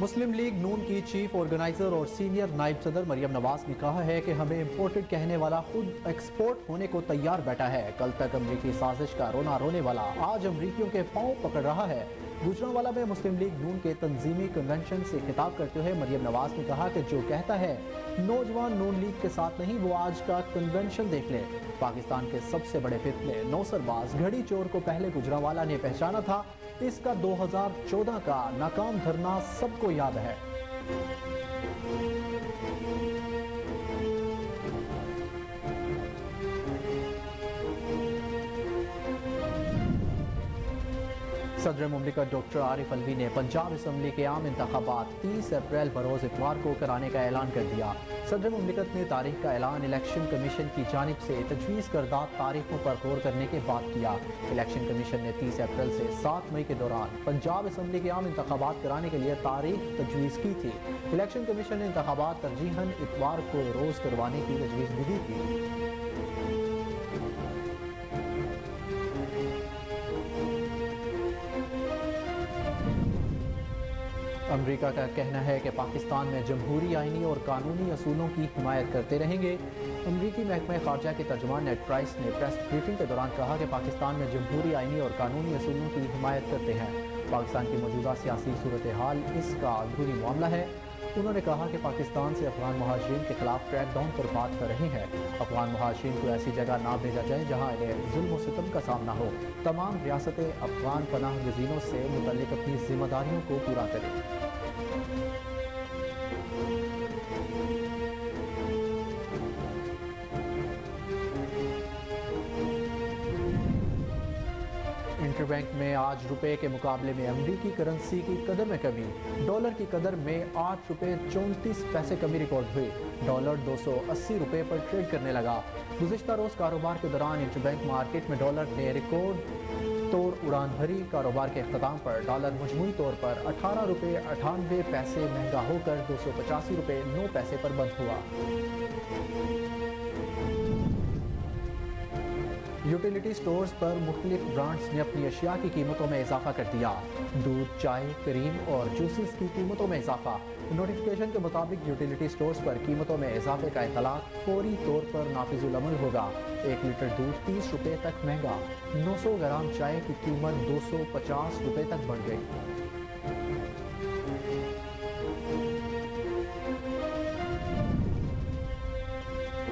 मुस्लिम league नून की chief organiser और senior नायब सदर मरियम नवाज ने कहा है कि हमें इम्पोर्टेड कहने वाला खुद एक्सपोर्ट होने को तैयार बैठा है। कल तक अमरीकी साजिश का रोना रोने वाला आज अमरीकियों के पांव पकड़ रहा है। गुजरांवाला में मुस्लिम लीग नून के तंजीमी कन्वेंशन से खिताब करते हुए मरियम नवाज ने कहा कि जो कहता है नौजवान नून लीग के साथ नहीं, वो आज का कन्वेंशन देख ले। पाकिस्तान के सबसे बड़े फितने नौसरबाज घड़ी चोर को पहले गुजरांवाला ने पहचाना था। इसका 2014 का नाकाम धरना सबको याद है। सदर मुमलिकत डॉक्टर आरिफ अलवी ने पंजाब असम्बली के आम इंतखाबात 30 अप्रैल बरोज़ इतवार को कराने का ऐलान कर दिया। सदर मुमलिकत ने तारीख का ऐलान इलेक्शन कमीशन की जानिब से तजवीज़ करदा तारीखों पर गौर करने के बाद किया। इलेक्शन कमीशन ने 30 अप्रैल से 7 मई के दौरान पंजाब असम्बली के आम इंतखाबात कराने के लिए तारीख तजवीज़ की थी। इलेक्शन कमीशन ने इंतखाबात तरजीहन इतवार को रोज़ करवाने की तजवीज़ भी दी थी। अमरीका का कहना है कि पाकिस्तान में जमहूरी आइनी और कानूनी असूलों की हिमायत करते रहेंगे। अमरीकी महकमा खारजा के तर्जुमान नेड प्राइस ने प्रेस ब्रीफिंग के दौरान कहा कि पाकिस्तान में जमहूरी आइनी और कानूनी असूलों की हिमायत करते हैं। पाकिस्तान की मौजूदा सियासी सूरत हाल इसका अंदरूनी मामला है। उन्होंने कहा कि पाकिस्तान से अफगान मुहाजिरीन के खिलाफ क्रैकडाउन पर बात कर रहे हैं। अफगान मुहाजिरीन को ऐसी जगह ना भेजा जाए जहां इन्हें जुल्म और सितम का सामना हो। तमाम रियासतें अफगान पनाह गज़ीनों से मुतल्लिक अपनी जिम्मेदारियों को पूरा करें। इंटरबैंक में आज रुपए के मुकाबले में अमरीकी करेंसी की कदर में कमी। डॉलर की कदर में 8 रुपए 34 पैसे कमी रिकॉर्ड हुई। डॉलर 280 रुपए पर ट्रेड करने लगा। गुज़िश्ता रोज़ कारोबार के दौरान इंटरबैंक मार्केट में डॉलर ने रिकॉर्ड तोड़ उड़ान भरी। कारोबार के अख्ताम पर डॉलर मजमूई तौर पर 18 रुपए 98 पैसे महंगा होकर 285 रुपए 9 पैसे पर बंद हुआ। यूटिलिटी स्टोर्स पर मुख्तलिफ ब्रांड्स ने अपनी अशिया की कीमतों में इजाफा कर दिया। दूध, चाय, क्रीम और जूसेस की कीमतों में इजाफा। नोटिफिकेशन के मुताबिक यूटिलिटी स्टोर्स पर कीमतों में इजाफे का इतलाक फौरी तौर पर नाफिजुल अमल होगा। 1 लीटर दूध 30 रुपए तक महंगा। 900 ग्राम चाय की कीमत 250 रुपए तक बढ़ गई।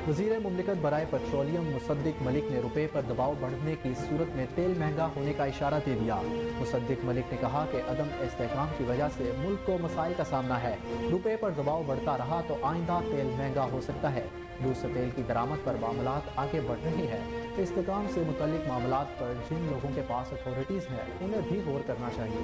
वज़ीर मुमलिकत बराए पेट्रोलियम मुसद्दिक मलिक ने रुपए पर दबाव बढ़ने की सूरत में तेल महंगा होने का इशारा दे दिया। मुसद्दिक मलिक ने कहा कि अदम इस्तेहकाम की वजह से मुल्क को मसाइल का सामना है। रुपए पर दबाव बढ़ता रहा तो आइंदा तेल महंगा हो सकता है। रूस से तेल की दरामद पर मामलात आगे बढ़ रहे हैं। इस्तेहकाम से मुतल्लिक मामलात पर जिन लोगों के पास अथॉरिटीज़ हैं उन्हें भी गौर करना चाहिए।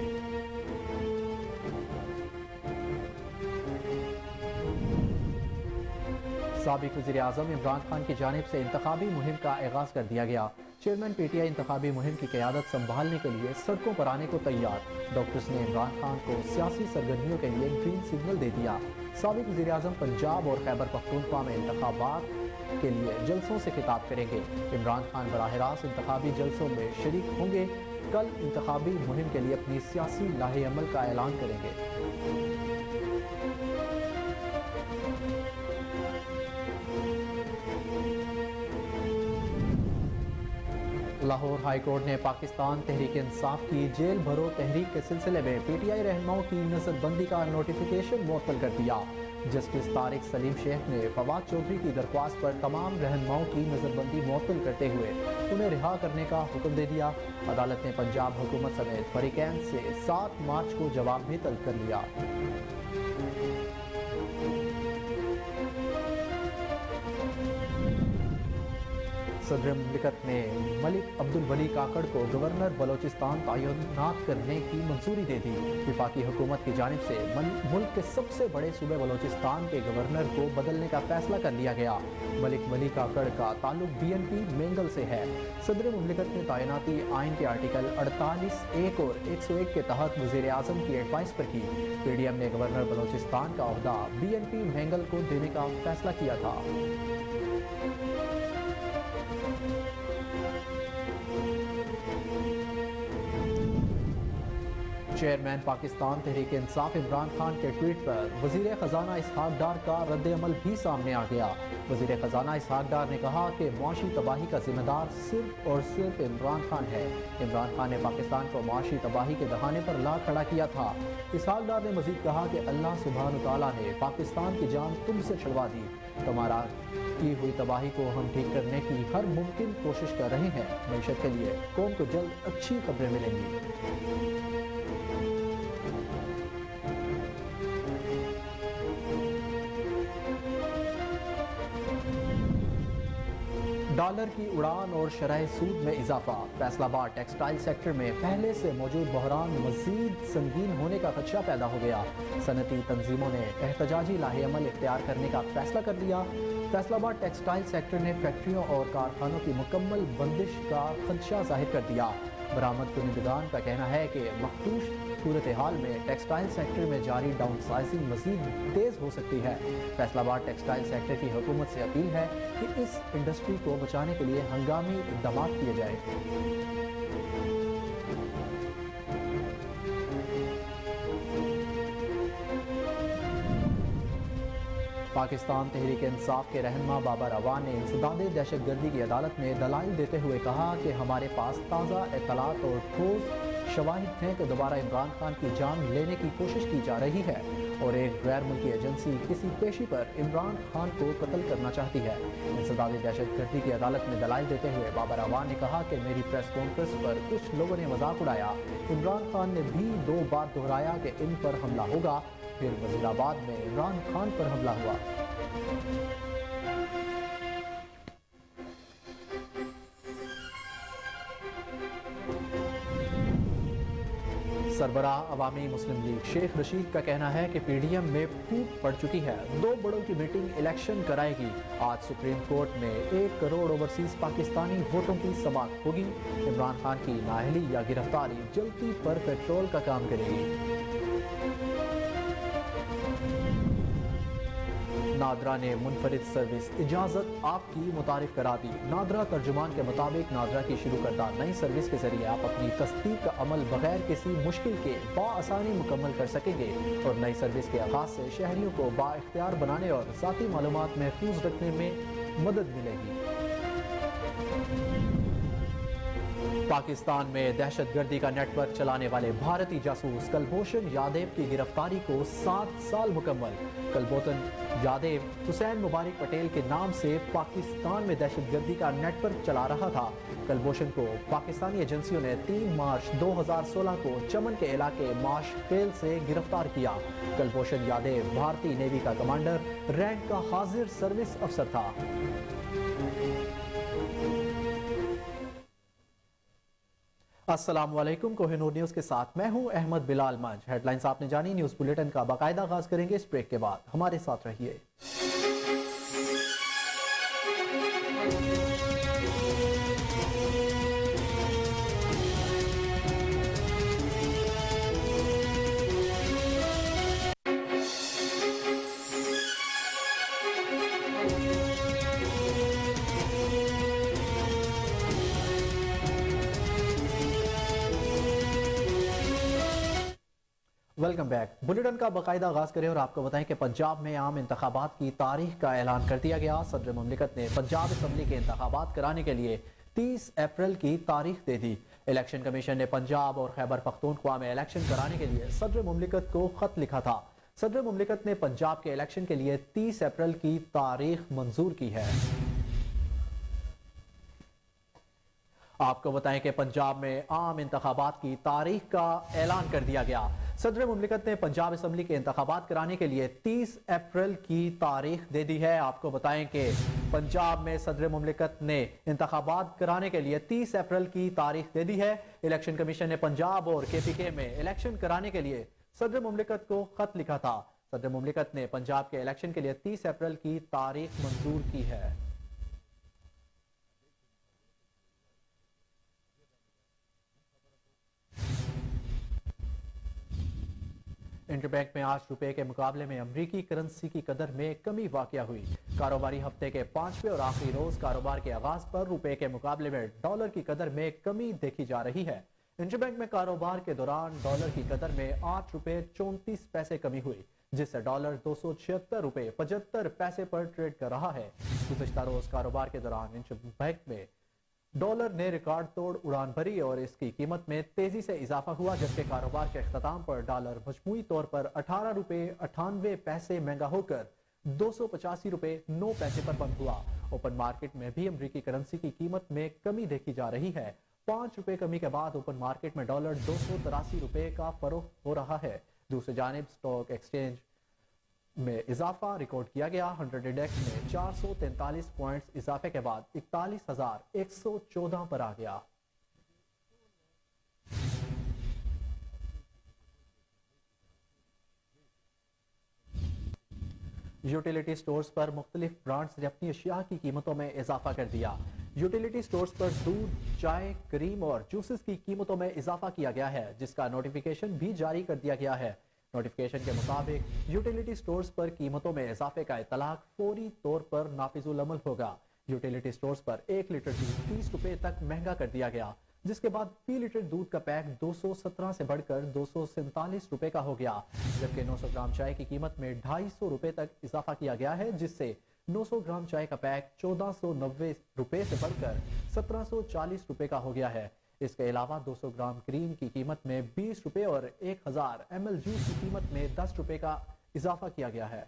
साबिक वज़ीर आज़म इमरान खान की जानिब से इंतखाबी मुहिम का आगाज़ कर दिया गया। चेयरमैन PTI इंतखाबी मुहिम की क़यादत संभालने के लिए सड़कों पर आने को तैयार। डॉक्टर्स ने इमरान खान को सियासी सरगर्मियों के लिए ग्रीन सिग्नल दे दिया। साबिक वज़ीर आज़म पंजाब और खैबर पख्तूनख्वा में इंतखाबात के लिए जलसों से खिताब करेंगे। इमरान खान बराह रास्त इंतखाबी जलसों में शरीक होंगे। कल इंतखाबी मुहिम के लिए अपनी सियासी लाहे अमल का ऐलान करेंगे। लाहौर हाई कोर्ट ने पाकिस्तान तहरीक इंसाफ की जेल भरो तहरीक के सिलसिले में PTI रहनुमाओं की नजरबंदी का नोटिफिकेशन मुअत्तल कर दिया। जस्टिस तारिक सलीम शेख ने फवाद चौधरी की दरख्वास्त पर तमाम रहनुमाओं की नजरबंदी मुअत्तल करते हुए उन्हें रिहा करने का हुक्म दे दिया। अदालत ने पंजाब हुकूमत समेत फरीकैन से 7 मार्च को जवाब भी तलब कर लिया। सदर मुमलिकत ने मलिक अब्दुल वली काकड़ को गवर्नर बलोचिस्तान तैनात करने की मंजूरी दे दी। वफाकी हुकूमत की जानिब से मुल्क के सबसे बड़े सूबे बलोचिस्तान के गवर्नर को बदलने का फैसला कर लिया गया। मलिक वली काकड़ का ताल्लुक BNP मेंगल से है। सदर मुमलिकत ने तैनाती आइन के आर्टिकल 48(1) और 101 के तहत वज़ीर आज़म की एडवाइस पर की। PDM ने गवर्नर बलोचिस्तान का ओहदा BNP मेंगल को देने का फैसला किया था। चेयरमैन पाकिस्तान तहरीक इंसाफ इमरान खान के ट्वीट पर वजीर खजाना इसहाक डार का रद्द अमल भी सामने आ गया। वजीर खजाना इसहाक डार ने कहा कि मुआशी तबाही का जिम्मेदार सिर्फ और सिर्फ इमरान खान है। इमरान खान ने पाकिस्तान को मुआशी तबाही के बहाने पर ला खड़ा किया था। इसहाक डार ने मजीद कहा कि अल्लाह सुब्हान तआला ने पाकिस्तान की जान तुमसे छुड़वा दी। तुम्हारा की हुई तबाही को हम ठीक करने की हर मुमकिन कोशिश कर रहे हैं। मईशत के लिए कौम को जल्द अच्छी खबरें मिलेंगी। डॉलर की उड़ान और शरह सूद में इजाफा। फैसलाबाद टेक्सटाइल सेक्टर में पहले से मौजूद बहरान मजीद संगीन होने का खदशा पैदा हो गया। सनती तंजीमों ने एहतजाजी लाहे अमल इख्तियार करने का फैसला कर लिया। फैसलाबाद टेक्सटाइल सेक्टर ने फैक्ट्रियों और कारखानों की मुकम्मल बंदिश का खदशा जाहिर कर दिया। बरामद कुनिंदगान का कहना है कि मखदूश सूरत हाल में टेक्सटाइल सेक्टर में जारी डाउन साइजिंग मजीद तेज़ हो सकती है। फैसलाबाद टेक्सटाइल सेक्टर की हुकूमत से अपील है कि इस इंडस्ट्री को बचाने के लिए हंगामी इक़दाम किए जाए। पाकिस्तान तहरीक इंसाफ के रहनुमा बाबर अवान ने इंसदाद दहशतगर्दी की अदालत में दलाइल देते हुए कहा कि हमारे पास ताज़ा इत्तलात और ठोस शवाहिद हैं कि दोबारा इमरान खान की जान लेने की कोशिश की जा रही है और एक गैर मुल्की एजेंसी किसी पेशी पर इमरान खान को कत्ल करना चाहती है। इंसदाद दहशतगर्दी की अदालत में दलाइल देते हुए बाबर अवान ने कहा कि मेरी प्रेस कॉन्फ्रेंस पर कुछ लोगों ने मजाक उड़ाया। इमरान खान ने भी 2 बार दोहराया कि इन पर हमला होगा, फिर वजीराबाद में इमरान खान पर हमला हुआ। सरबराह अवामी मुस्लिम लीग शेख रशीद का कहना है कि पीडीएम में फूट पड़ चुकी है। 2 बड़ों की मीटिंग इलेक्शन कराएगी। आज सुप्रीम कोर्ट में 1 करोड़ ओवरसीज पाकिस्तानी वोटों की समाअत होगी। इमरान खान की नाअहली या गिरफ्तारी जल्दी पर पेट्रोल का काम करेगी। नादरा ने मुनफरिद सर्विस इजाजत आपकी मुतारिफ करा दी। नादरा तर्जुमान के मुताबिक नादरा की शुरू करदा नई सर्विस के जरिए आप अपनी तस्दीक का अमल बगैर किसी मुश्किल के बाआसानी मुकम्मल कर सकेंगे और नई सर्विस के आगाज से शहरियों को बाइख्तियार बनाने और ज़ाती मालूमात महफूज रखने में मदद मिलेगी। पाकिस्तान में दहशतगर्दी का नेटवर्क चलाने वाले भारतीय जासूस कुलभूषण यादव की गिरफ्तारी को 7 साल मुकम्मल। कुलभूषण यादव हुसैन मुबारक पटेल के नाम से पाकिस्तान में दहशतगर्दी का नेटवर्क चला रहा था। कुलभूषण को पाकिस्तानी एजेंसियों ने 3 मार्च 2016 को चमन के इलाके माशखेल से गिरफ्तार किया। कुलभूषण यादव भारतीय नेवी का कमांडर रैंक का हाजिर सर्विस अफसर था। अस्सलाम वालेकुम, कोहिनूर न्यूज़ के साथ मैं हूं अहमद बिलाल मंज। हेडलाइंस आपने जानी, न्यूज़ बुलेटिन का बाकायदा आगाज करेंगे इस ब्रेक के बाद। हमारे साथ रहिए। Welcome back. बुलेटिन का बाकायदा आगाज करें और आपको बताएं कि पंजाब में आम इंतखाबात की तारीख का ऐलान कर दिया गया। सदर मुमलिकत ने पंजाब असम्बली के इंतखाबात कराने के लिए 30 अप्रैल की तारीख दे दी। इलेक्शन कमीशन ने पंजाब और खैबर पख्तूनख्वा में इलेक्शन कराने के लिए सदर मुमलिकत को खत लिखा था। सदर मुमलिकत ने पंजाब के इलेक्शन के लिए 30 अप्रैल की तारीख मंजूर की है। आपको बताएं कि पंजाब में आम इंतखाबात की तारीख का ऐलान कर दिया गया। सदर मुमलिकत ने पंजाब असम्बली के इंतखाबात कराने के लिए 30 अप्रैल की तारीख दे दी है। आपको बताएं कि पंजाब में सदर मुमलिकत ने इंतखाबात कराने के लिए 30 अप्रैल की तारीख दे दी है। इलेक्शन कमीशन ने पंजाब और KPK में इलेक्शन कराने के लिए सदर मुमलिकत को खत लिखा था। सदर मुमलिकत ने पंजाब के इलेक्शन के लिए 30 अप्रैल की तारीख मंजूर की है। इंटरबैंक में आज रुपए के मुकाबले में अमरीकी करेंसी की कदर में कमी वाक़या हुई। कारोबारी हफ्ते के 5वें और आखिरी रोज कारोबार के आगाज पर रुपए के मुकाबले में डॉलर की कदर में कमी देखी जा रही है। इंटरबैंक में कारोबार के दौरान डॉलर की कदर में 8 रुपए 34 पैसे कमी हुई, जिससे डॉलर 276 रुपए 75 पैसे पर ट्रेड कर रहा है। गुज़िश्ता रोज कारोबार के दौरान इंटरबैंक में डॉलर ने रिकॉर्ड तोड़ उड़ान भरी और इसकी कीमत में तेजी से इजाफा हुआ, जबकि कारोबार के अख्ताम पर डॉलर मजमूई तौर पर 18 रुपए 98 पैसे महंगा होकर 285 रुपए 9 पैसे पर बंद हुआ। ओपन मार्केट में भी अमरीकी करेंसी की कीमत में कमी देखी जा रही है। 5 रुपए कमी के बाद ओपन मार्केट में डॉलर 283 रुपए का फरोख्त हो रहा है। दूसरी जानिब स्टॉक एक्सचेंज में इजाफा रिकॉर्ड किया गया। 100 इंडेक्स में 443 पॉइंट्स इजाफे के बाद 41,114 पर आ गया। यूटिलिटी स्टोर्स पर मुख्तलिफ ब्रांड्स ने अपनी अशिया की कीमतों में इजाफा कर दिया। यूटिलिटी स्टोर्स पर दूध, चाय, क्रीम और जूसेस की कीमतों में इजाफा किया गया है, जिसका नोटिफिकेशन भी जारी कर दिया गया है। नोटिफिकेशन के मुताबिक यूटिलिटी स्टोर्स पर कीमतों में इजाफे का इतलाक फौरी तौर पर नाफिजुल अमल होगा। यूटिलिटी स्टोर्स पर 1 लीटर दूध 30 रुपए तक महंगा कर दिया गया, जिसके बाद फी लीटर दूध का पैक 217 से बढ़कर 247 रुपए का हो गया, जबकि 900 ग्राम चाय की कीमत में 250 रुपए तक इजाफा किया गया है, जिससे 900 ग्राम चाय का पैक 1490 रुपए से बढ़कर 1740 रुपए का हो गया है। इसके अलावा 200 ग्राम क्रीम की कीमत में 20 रुपए और 1000 ml जूस की कीमत में 10 रुपए का इजाफा किया गया है।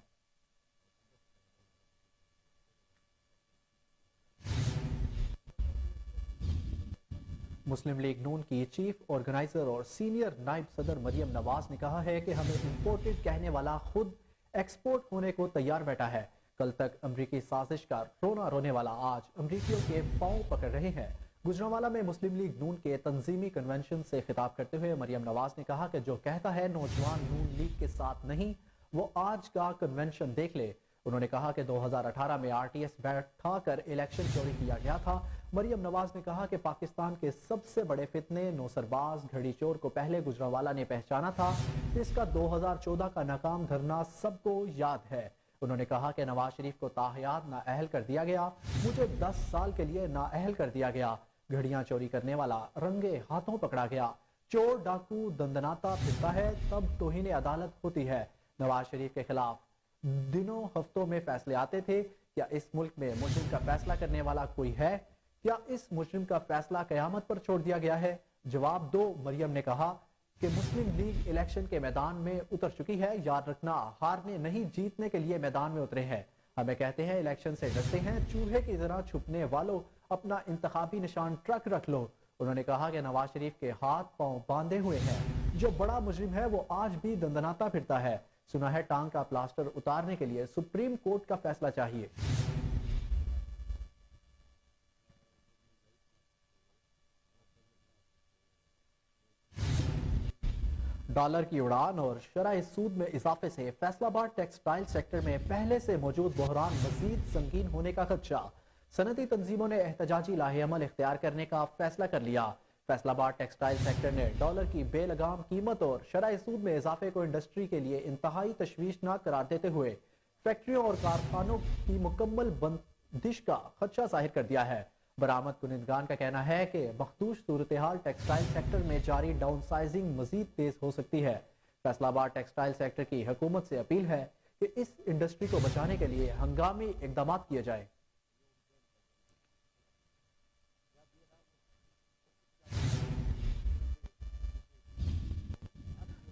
मुस्लिम लीग नून की चीफ ऑर्गेनाइजर और सीनियर नायब सदर मरियम नवाज ने कहा है कि हमें इंपोर्टेड कहने वाला खुद एक्सपोर्ट होने को तैयार बैठा है। कल तक अमरीकी साजिश का रोना रोने वाला आज अमरीकियों के पांव पकड़ रहे हैं। गुजरांवाला में मुस्लिम लीग नून के तंजीमी कन्वेंशन से खिताब करते हुए मरियम नवाज ने कहा कि जो कहता है नौजवान नून लीग के साथ नहीं, वो आज का कन्वेंशन देख ले। उन्होंने कहा कि 2018 में आरटीएस बैठाकर इलेक्शन चोरी किया गया था। मरियम नवाज ने कहा कि पाकिस्तान के सबसे बड़े फितने नौसरबाज घड़ी चोर को पहले गुजरांवाला ने पहचाना था। इसका 2014 का नाकाम धरना सबको याद है। उन्होंने कहा कि नवाज शरीफ को ताहयात नाअहल कर दिया गया, मुझे 10 साल के लिए नाअहल कर दिया गया। घड़ियां चोरी करने वाला रंगे हाथों पकड़ा गया। चोर डाकू दंदनाता फिरता है तब तौहीन अदालत होती है। नवाज शरीफ के खिलाफ दिनों हफ्तों में फैसले आते थे। क्या इस मुल्क में मुजरिम का फैसला करने वाला कोई है? क्या इस मुजरिम का फैसला कयामत पर छोड़ दिया गया है? जवाब दो। मरियम ने कहा कि मुस्लिम लीग इलेक्शन के मैदान में उतर चुकी है। याद रखना, हारने नहीं जीतने के लिए मैदान में उतरे हैं। हमें कहते हैं इलेक्शन से डरते हैं, चूहे की तरह छुपने वालों अपना इंतखाबी निशान ट्रक रख लो। उन्होंने कहा कि नवाज शरीफ के हाथ पांव बांधे हुए हैं। जो बड़ा मुजरिम है वो आज भी दंदनाता फिरता है। सुना है टांग का प्लास्टर उतारने के लिए सुप्रीम कोर्ट का फैसला चाहिए। डॉलर की उड़ान और शरह सूद में इजाफे से फैसलाबाद टेक्सटाइल सेक्टर में पहले से मौजूद बहरान मजीद संगीन होने का खदशा। सनती तंजीमों ने एहतजाजी लाहेअमल इख्तियार करने का फैसला कर लिया। फैसलाबाद टेक्सटाइल सेक्टर ने डॉलर की बेलगाम कीमत और शरह सूद में इजाफे को इंडस्ट्री के लिए इंतहाई तशवीशनाक करार देते हुए फैक्ट्रियों और कारखानों की मुकम्मल बंदिश का खदशा जाहिर कर दिया है। बरामद कुनिंदगान का कहना है कि मखदूश सूरत हाल टेक्सटाइल सेक्टर में जारी डाउन साइजिंग मजीद तेज हो सकती है। फैसलाबाद टेक्सटाइल सेक्टर की हुकूमत से अपील है कि इस इंडस्ट्री को बचाने के लिए हंगामी इकदाम किए जाए।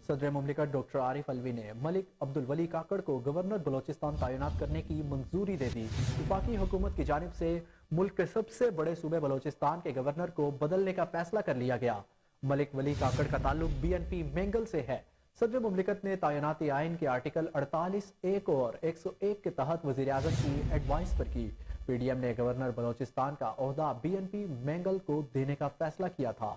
सदर मुमलिकत डॉक्टर आरिफ अलवी ने मलिक अब्दुल वली काकड़ को गवर्नर बलोचिस्तान तैनात करने की मंजूरी दे दी। वफाकी हुकूमत की जानिब से मुल्क के सबसे बड़े सूबे बलोचिस्तान के गवर्नर को बदलने का फैसला कर लिया गया। मलिक वली काकड़ का ताल्लुक BNP मेंगल से है। सदर मुमलिकत ने तैनाती आइन के आर्टिकल 48(1) और 101 के तहत वजीर आजम की एडवाइस पर की। PDM ने गवर्नर बलोचिस्तान का ओहदा BNP मेंगल को देने का फैसला किया था।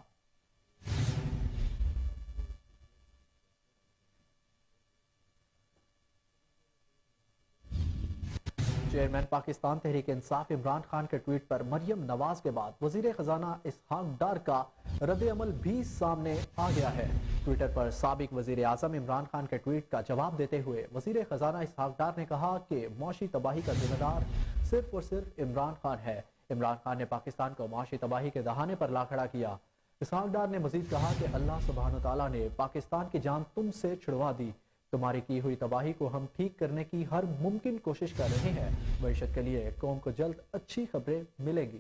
चेयरमैन पाकिस्तान तहरीक इंसाफ इमरान खान के ट्वीट पर मरियम नवाज के बाद वजीर खजाना इसहाक डार का रद्द-ए-अमल भी सामने आ गया है। ट्विटर पर साबिक वजीर आजम इमरान खान के ट्वीट का जवाब देते हुए वजीर खजाना इसहाक डार ने कहा कि मुआशी तबाही का जिम्मेदार सिर्फ और सिर्फ इमरान खान है। इमरान खान ने पाकिस्तान को मुआशी तबाही के दहाने पर ला खड़ा किया। اسحاق ڈار نے مزید کہا کہ اللہ سبحانہ تعالیٰ نے پاکستان کی جان تم سے چھڑوا دی، تمہاری کی ہوئی تباہی کو ہم ٹھیک کرنے کی ہر ممکن کوشش کر رہے ہیں، معیشت کے لیے قوم کو جلد اچھی خبریں ملیں گی۔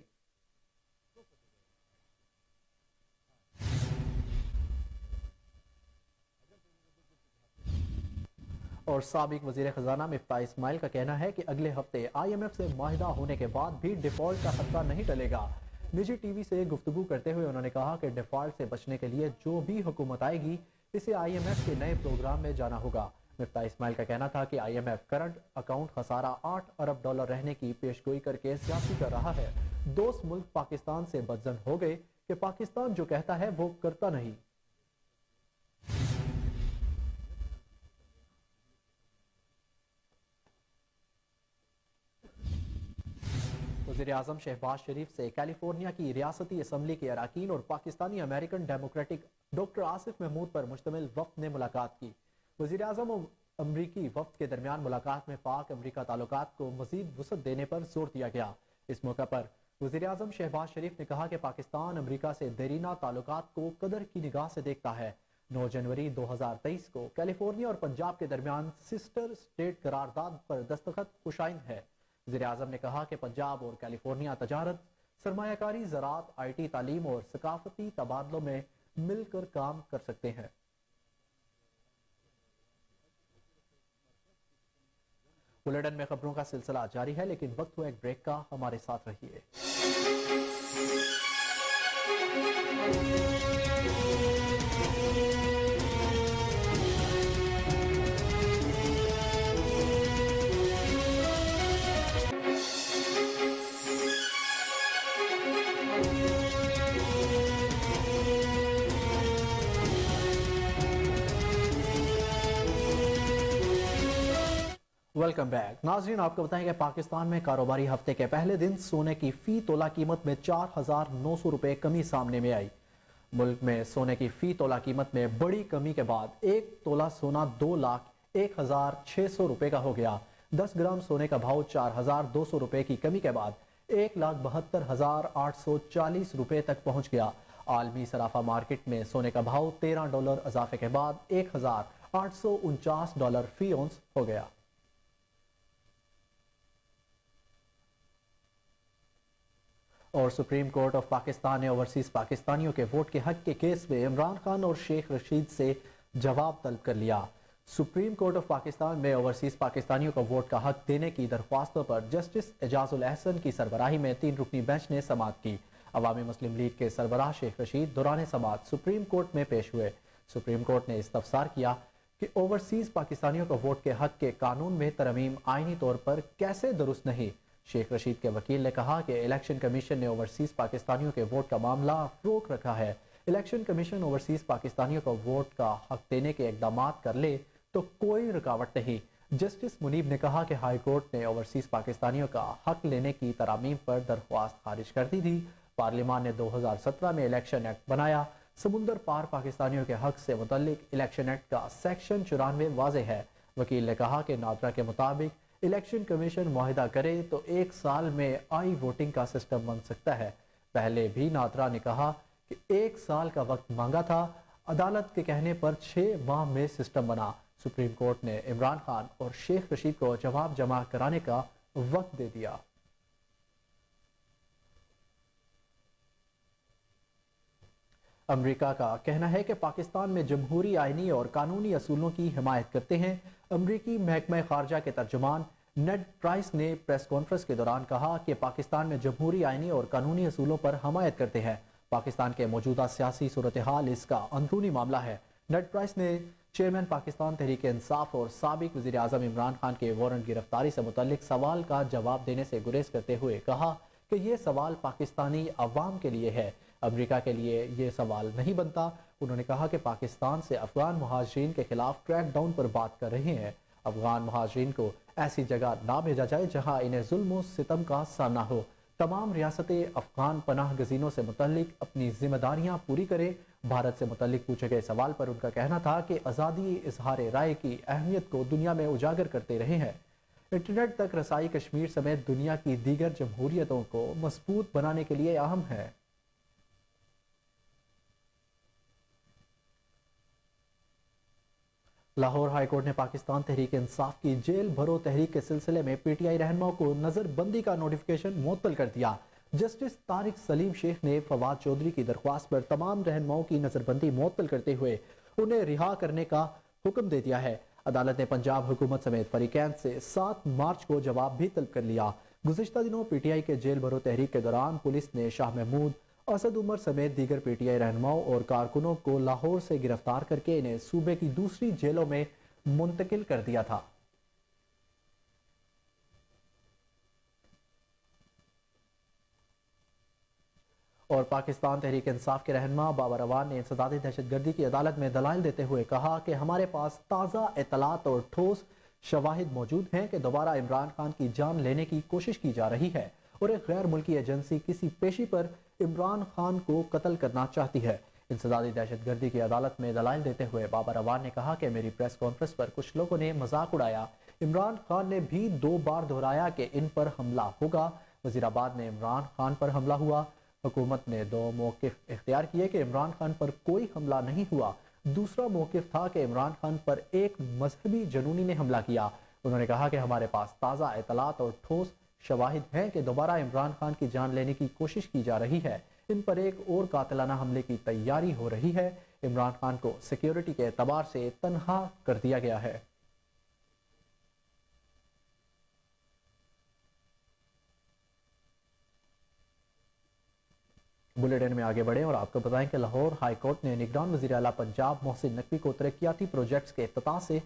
اور سابق وزیر خزانہ مفتاح اسماعیل کا کہنا ہے کہ اگلے ہفتے آئی ایم ایف سے معاہدہ ہونے کے بعد بھی ڈیفالٹ کا خطرہ نہیں ٹلے گا۔ نجی ٹی وی سے گفتگو کرتے ہوئے انہوں نے کہا کہ ڈیفالٹ سے بچنے کے لیے جو بھی حکومت آئے گی اسے آئی ایم ایف کے نئے پروگرام میں جانا ہوگا۔ مفتاح اسماعیل کا کہنا تھا کہ I M F current account خسارہ 8 ارب ڈالر رہنے کی پیشگوئی کر کے زیادتی کر رہا ہے۔ دوست ملک پاکستان سے بدظن ہو گئے کہ پاکستان جو کہتا ہے وہ کرتا نہیں۔ وزیراعظم شہباز شریف سے کیلیفورنیا کی ریاستی اسمبلی کے اراکین اور Pakistani American Democratic doctor Asif Mahmood پر مشتمل وفد نے ملاقات کی۔ وزیراعظم اور امریکی وفد کے درمیان ملاقات میں پاک امریکہ تعلقات کو مزید وسعت دینے پر زور دیا گیا۔ اس موقع پر وزیراعظم شہباز شریف نے کہا کہ پاکستان امریکہ سے دیرینہ تعلقات کو قدر کی نگاہ سے دیکھتا ہے۔ 9 جنوری 2023 کو کیلیفورنیا اور پنجاب کے درمیان سسٹر اسٹیٹ قرارداد پر دستخط خوش آئند ہے۔ وزیراعظم نے کہا کہ پنجاب اور کیلیفورنیا تجارت، سرمایہ کاری، زراعت، آئی ٹی، تعلیم اور ثقافتی تبادلوں میں مل کر کام کر سکتے ہیں۔ بلیٹن میں خبروں کا سلسلہ جاری ہے، لیکن وقت ہوا ایک بریک کا، ہمارے ساتھ رہیے۔ Welcome back. ناظرین، آپ کو بتائیں کہ پاکستان میں کاروباری ہفتے کے پہلے دن سونے کی فی تولہ قیمت میں 4,900 روپے کمی سامنے میں آئی۔ ملک میں سونے کی فی تولہ قیمت میں بڑی کمی کے بعد ایک تولہ سونا 2,01,600 روپے کا ہو گیا۔ 10 گرام سونے کا بھاؤ 4,200 روپے کی کمی کے بعد 1,72,840 روپے تک پہنچ گیا۔ عالمی صرافہ مارکیٹ میں سونے کا بھاؤ $13 اضافے کے بعد 1,849 فی اونس ہو گیا۔ اور سپریم کورٹ آف پاکستان نے اوورسیز پاکستانیوں کے ووٹ کے حق کے کیس میں عمران خان اور شیخ رشید سے جواب طلب کر لیا۔ سپریم کورٹ آف پاکستان میں اوورسیز پاکستانیوں کو ووٹ کا حق دینے کی درخواستوں پر جسٹس اعجاز الاحسن کی سربراہی میں 3 رکنی بینچ نے سماعت کی۔ عوامی مسلم لیگ کے سربراہ شیخ رشید دوران سماعت سپریم کورٹ میں پیش ہوئے۔ سپریم کورٹ نے استفسار کیا کہ اوورسیز پاکستانیوں کو ووٹ کے حق کے قانون میں ترمیم آئینی طور پر کیسے درست نہیں۔ شیخ رشید کے وکیل نے کہا کہ الیکشن کمیشن نے اوورسیز پاکستانیوں کے ووٹ کا معاملہ روک رکھا ہے۔ الیکشن کمیشن اوورسیز پاکستانیوں کو ووٹ کا حق دینے کے اقدامات کر لے تو کوئی رکاوٹ نہیں۔ جسٹس منیب نے کہا کہ ہائی کورٹ نے اوورسیز پاکستانیوں کا حق لینے کی ترامیم پر درخواست خارج کر دی تھی۔ پارلیمان نے 2017 میں الیکشن ایکٹ بنایا۔ سمندر پار پاکستانیوں کے حق سے متعلق الیکشن ایکٹ کا سیکشن 94 واضح ہے۔ وکیل نے کہا کہ نادرا کے مطابق الیکشن کمیشن معاہدہ کرے تو 1 سال میں آئی ووٹنگ کا سسٹم بن سکتا ہے۔ پہلے بھی نادرا نے کہا کہ 1 سال کا وقت مانگا تھا، عدالت کے کہنے پر 6 ماہ میں سسٹم بنا۔ سپریم کورٹ نے عمران خان اور شیخ رشید کو جواب جمع کرانے کا وقت دے دیا۔ امریکہ کا کہنا ہے کہ پاکستان میں جمہوری آئینی اور قانونی اصولوں کی حمایت کرتے ہیں۔ امریکی محکمہ خارجہ کے ترجمان نیڈ پرائس نے پریس کانفرنس کے دوران کہا کہ پاکستان میں جمہوری آئینی اور قانونی اصولوں پر حمایت کرتے ہیں۔ پاکستان کے موجودہ سیاسی صورتحال اس کا اندرونی معاملہ ہے۔ نیڈ پرائس نے چیئرمین پاکستان تحریک انصاف اور سابق وزیر اعظم عمران خان کے وارنٹ گرفتاری سے متعلق سوال کا جواب دینے سے گریز کرتے ہوئے کہا کہ یہ سوال پاکستانی عوام کے لیے ہے، امریکہ کے لیے یہ سوال نہیں بنتا۔ انہوں نے کہا کہ پاکستان سے افغان مہاجرین کے خلاف کریک ڈاؤن پر بات کر رہے ہیں۔ افغان مہاجرین کو ایسی جگہ نہ بھیجا جائے جہاں انہیں ظلم و ستم کا سامنا ہو۔ تمام ریاستیں افغان پناہ گزینوں سے متعلق اپنی ذمہ داریاں پوری کرے۔ بھارت سے متعلق پوچھے گئے سوال پر ان کا کہنا تھا کہ آزادی اظہار رائے کی اہمیت کو دنیا میں اجاگر کرتے رہے ہیں۔ انٹرنیٹ تک رسائی کشمیر سمیت دنیا کی دیگر جمہوریتوں کو مضبوط بنانے کے لیے اہم ہے۔ لاہور ہائی کورٹ نے پاکستان تحریک انصاف کی جیل بھرو تحریک کے سلسلے میں پی ٹی آئی رہنماؤں کو نظر بندی کا نوٹیفکیشن معطل کر دیا۔ جسٹس طارق سلیم شیخ نے فواد چودھری کی درخواست پر تمام رہنماؤں کی نظر بندی معطل کرتے ہوئے انہیں رہا کرنے کا حکم دے دیا ہے۔ عدالت نے پنجاب حکومت سمیت فریقین سے 7 مارچ کو جواب بھی طلب کر لیا۔ گزشتہ دنوں پی ٹی آئی کے جیل بھرو تحریک کے دوران پولیس نے شاہ محمود، اسد عمر سمیت دیگر پی ٹی آئی رہنماؤں اور کارکنوں کو لاہور سے گرفتار کر کے انہیں صوبے کی دوسری جیلوں میں منتقل کر دیا تھا۔ اور پاکستان تحریک انصاف کے رہنما بابر اعوان نے انسدادی دہشت گردی کی عدالت میں دلائل دیتے ہوئے کہا کہ ہمارے پاس تازہ اطلاعات اور ٹھوس شواہد موجود ہیں کہ دوبارہ عمران خان کی جان لینے کی کوشش کی جا رہی ہے اور ایک غیر ملکی ایجنسی کسی پیشی پر عمران خان کو قتل کرنا چاہتی ہے۔ انسدادی دہشت گردی کی عدالت میں دلائل دیتے ہوئے بابر اعوان نے کہا کہ میری پریس کانفرنس پر کچھ لوگوں نے مذاق اڑایا۔ عمران خان نے بھی 2 بار دہرایا کہ ان پر حملہ ہوگا۔ وزیر آباد میں عمران خان پر حملہ ہوا۔ حکومت نے 2 موقف اختیار کیے کہ عمران خان پر کوئی حملہ نہیں ہوا۔ دوسرا موقف تھا کہ عمران خان پر ایک مذہبی جنونی نے حملہ کیا۔ انہوں نے کہا کہ ہمارے پاس تازہ اطلاعات اور ٹھوس شواہد ہیں کہ دوبارہ عمران خان کی جان لینے کی کوشش کی جا رہی ہے۔ ان پر ایک اور قاتلانہ حملے کی تیاری ہو رہی ہے۔ عمران خان کو سیکیورٹی کے اعتبار سے تنہا کر دیا گیا ہے۔ بلیٹن میں آگے بڑھیں اور آپ کو بتائیں کہ لاہور ہائی کورٹ نے نگران وزیر اعلیٰ پنجاب محسن نقوی کو ترقیاتی پروجیکٹس کے افتتاح سے